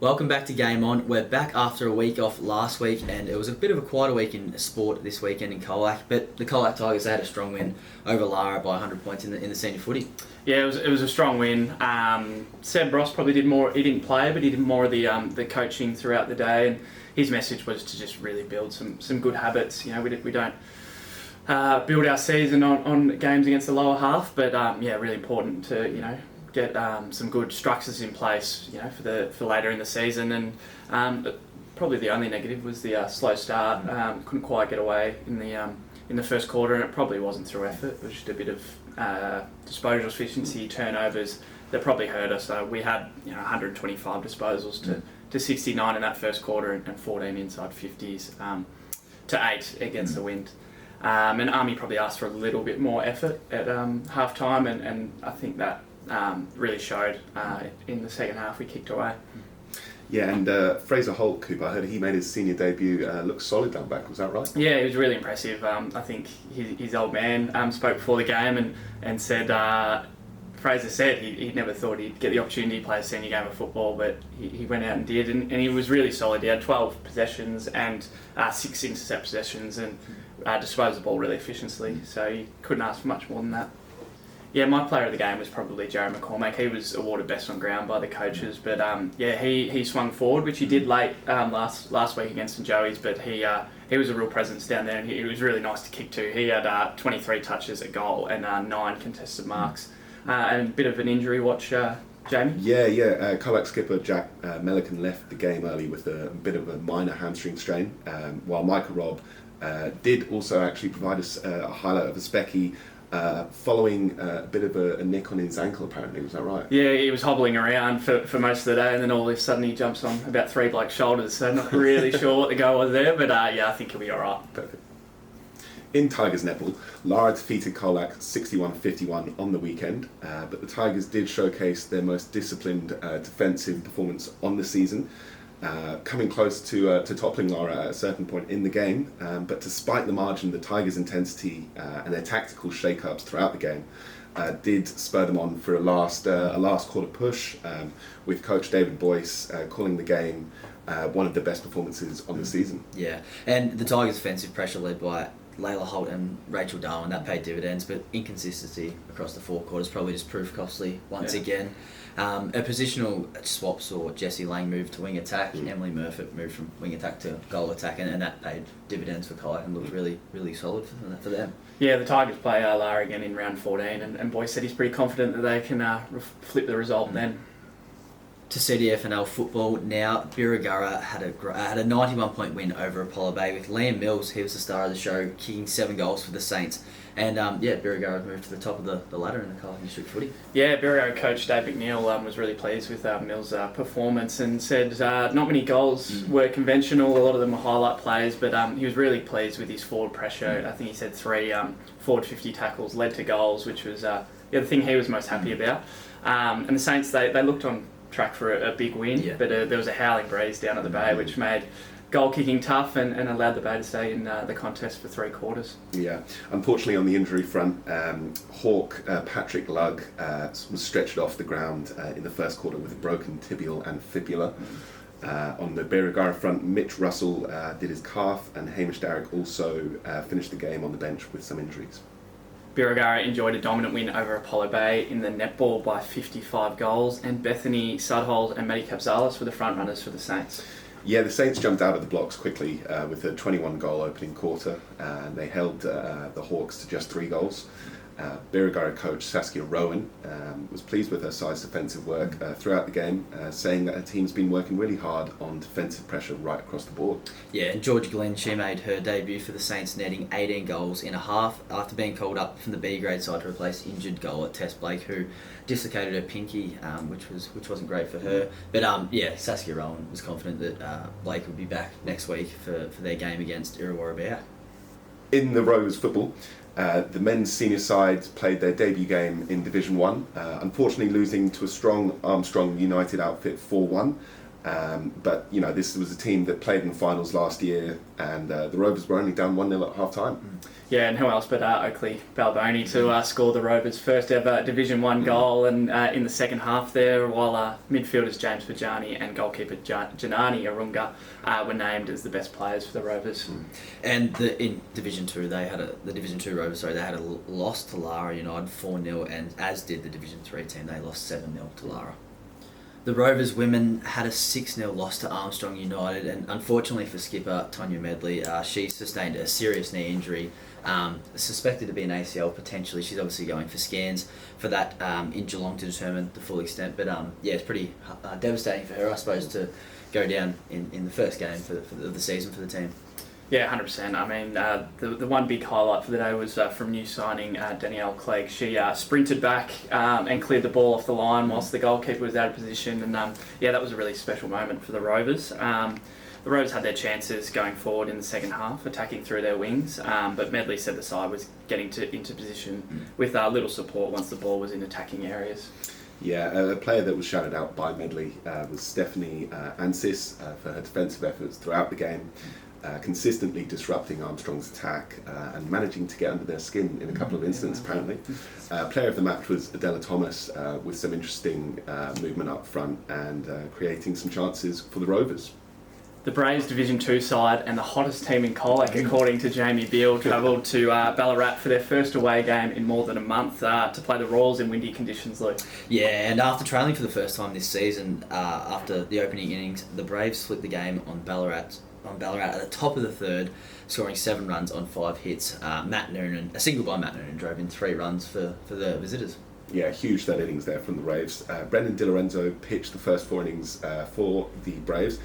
Welcome back to Game On. We're back after a week off last week, and it was a bit of a quieter week in sport this weekend in Colac, but the Colac Tigers had a strong win over Lara by 100 points in the senior footy. Yeah, it was a strong win. Seb Ross probably did more. He didn't play, but he did more of the coaching throughout the day, and his message was to just really build some good habits. You know, we don't build our season on games against the lower half, but really important to get some good structures in place, for later in the season. And probably the only negative was the slow start. Couldn't quite get away in the first quarter, and it probably wasn't through effort. It was just a bit of disposal efficiency, turnovers that probably hurt us. We had 125 disposals to 69 in that first quarter, and 14 inside 50s to 8 against the wind. And Army probably asked for a little bit more effort at half time, and I think that really showed in the second half. We kicked away. Yeah, and Fraser Holt, Cooper, I heard he made his senior debut, looked solid down back, was that right? Yeah, it was really impressive. I think his old man spoke before the game and said, Fraser said he never thought he'd get the opportunity to play a senior game of football, but he went out and did, and he was really solid. He had 12 possessions and 6 intercept possessions, and disposed the ball really efficiently, so you couldn't ask for much more than that. Yeah, my player of the game was probably Jared McCormack. He was awarded best on ground by the coaches, but he swung forward, which he did late last week against St Joey's, but he was a real presence down there, and he was really nice to kick to. He had 23 touches at goal and 9 contested marks, and a bit of an injury watch, Jamie? Yeah. Colac skipper Jack Melican left the game early with a bit of a minor hamstring strain, while Micah Robb did also actually provide us a highlight of a specky following a bit of a nick on his ankle, apparently. Was that right? Yeah, he was hobbling around for most of the day, and then all of a sudden he jumps on about 3 blokes' shoulders, so not really sure what the goal was there, but I think he'll be alright. Perfect. In Tigers netball, Lara defeated Colac 61-51 on the weekend, but the Tigers did showcase their most disciplined defensive performance on the season, coming close to toppling Lara at a certain point in the game. But despite the margin, the Tigers' intensity and their tactical shake-ups throughout the game did spur them on for a last quarter push, with coach David Boyce calling the game one of the best performances on the season. Yeah, and the Tigers' offensive pressure led by Layla Holt and Rachel Darwin, that paid dividends, but inconsistency across the 4 quarters probably just proved costly once again. A positional swap saw Jessie Lang move to wing attack, Emily Murfitt moved from wing attack to goal attack, and that paid dividends for Colac and looked really, really solid for them. Yeah, the Tigers play Lara again in round 14, and Boyce said he's pretty confident that they can flip the result then. To CDFNL football now, Birregurra had a 91-point win over Apollo Bay with Liam Mills. He was the star of the show, kicking 7 goals for the Saints. And Birregurra moved to the top of the ladder in the Colac District footy. Yeah, Birregurra coach Dave McNeil was really pleased with Mills' performance, and said not many goals were conventional. A lot of them were highlight plays, but he was really pleased with his forward pressure. I think he said 3 forward 50 tackles led to goals, which was the thing he was most happy about. And the Saints, they looked on track for a big win, but there was a howling breeze down at the Bay, which made goal kicking tough and allowed the Bay to stay in the contest for 3 quarters. Yeah, unfortunately on the injury front, Hawk Patrick Lugg was stretched off the ground in the first quarter with a broken tibial and fibula. On the Birregurra front, Mitch Russell did his calf, and Hamish Darrick also finished the game on the bench with some injuries. Birregurra enjoyed a dominant win over Apollo Bay in the netball by 55 goals, and Bethany Sudholt and Maddie Capzalis were the front runners for the Saints. Yeah, the Saints jumped out of the blocks quickly with a 21-goal opening quarter, and they held the Hawks to just 3 goals. Birregurra coach Saskia Rowan was pleased with her side's defensive work throughout the game, saying that her team's been working really hard on defensive pressure right across the board. Yeah, and George Glenn, she made her debut for the Saints, netting 18 goals in a half after being called up from the B grade side to replace injured goaler Tess Blake, who dislocated her pinky, which wasn't great for her. But Saskia Rowan was confident that Blake would be back next week for their game against Birregurra. In the Rovers football, the men's senior side played their debut game in Division 1, unfortunately losing to a strong Armstrong United outfit 4-1. But this was a team that played in the finals last year, and the Rovers were only down 1-0 at half time. Yeah, and who else but Oakley Balboni to score the Rovers' first ever Division 1 goal, and in the second half there, while midfielders James Fajani and goalkeeper Janani Arunga were named as the best players for the Rovers. And in Division 2, the Division 2 Rovers, they had a loss to Lara United 4-0, and as did the Division 3 team, they lost 7-0 to Lara. The Rovers women had a 6-0 loss to Armstrong United, and unfortunately for skipper Tonya Medley, she sustained a serious knee injury, suspected to be an ACL potentially. She's obviously going for scans for that in Geelong to determine the full extent, but it's pretty devastating for her, I suppose, to go down in the first game of the season for the team. Yeah, 100%. I mean, the one big highlight for the day was from new signing Danielle Clegg. She sprinted back and cleared the ball off the line whilst the goalkeeper was out of position. And that was a really special moment for the Rovers. The Rovers had their chances going forward in the second half, attacking through their wings. But Medley said the side was getting into position with little support once the ball was in attacking areas. Yeah, a player that was shouted out by Medley was Stephanie Ansis for her defensive efforts throughout the game. Consistently disrupting Armstrong's attack and managing to get under their skin in a couple of instances, apparently. Player of the match was Adela Thomas with some interesting movement up front and creating some chances for the Rovers. The Braves Division 2 side and the hottest team in Colac, according to Jamie Beale, travelled to Ballarat for their first away game in more than a month to play the Royals in windy conditions, Luke. Yeah, and after trailing for the first time this season, after the opening innings, the Braves flipped the game on Ballarat at the top of the third, scoring 7 runs on 5 hits. A single by Matt Noonan drove in 3 runs for the visitors. Yeah, huge third innings there from the Braves. Brendan DiLorenzo pitched the first 4 innings for the Braves,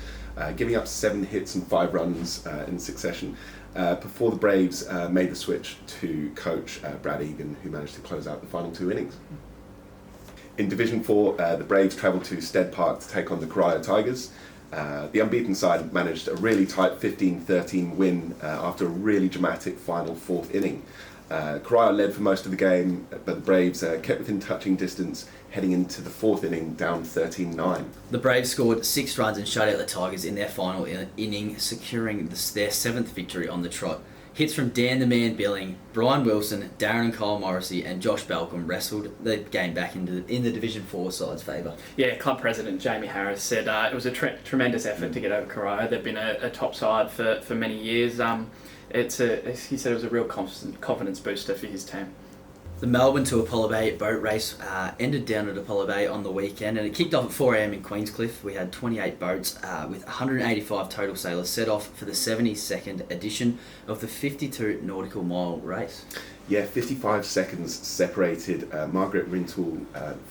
giving up 7 hits and 5 runs in succession before the Braves made the switch to coach Brad Egan, who managed to close out the final 2 innings. In Division 4, the Braves travelled to Stead Park to take on the Colac Tigers. The unbeaten side managed a really tight 15-13 win after a really dramatic final 4th inning. Colac led for most of the game, but the Braves kept within touching distance heading into the 4th inning, down 13-9. The Braves scored 6 runs and shut out the Tigers in their final inning, securing their 7th victory on the trot. Hits from Dan the Man Billing, Brian Wilson, Darren and Kyle Morrissey and Josh Balcom wrestled the game back in the Division 4 side's favour. Yeah, club president Jamie Harris said it was a tremendous effort to get over Coroa. They've been a top side for many years. He said it was a real confidence booster for his team. The Melbourne to Apollo Bay boat race ended down at Apollo Bay on the weekend, and it kicked off at 4 a.m. in Queenscliff. We had 28 boats with 185 total sailors set off for the 72nd edition of the 52 nautical mile race. Yeah, 55 seconds separated Margaret Rintoul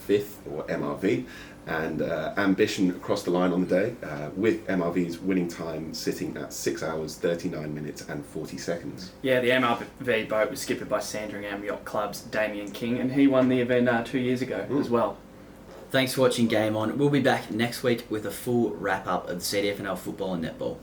5th, or MRV, and Ambition across the line on the day, with MRV's winning time sitting at 6 hours, 39 minutes and 40 seconds. Yeah, the MRV boat was skippered by Sandringham Yacht Club's Damien King, and he won the event 2 years ago as well. Thanks for watching Game On. We'll be back next week with a full wrap-up of the CDFNL football and netball.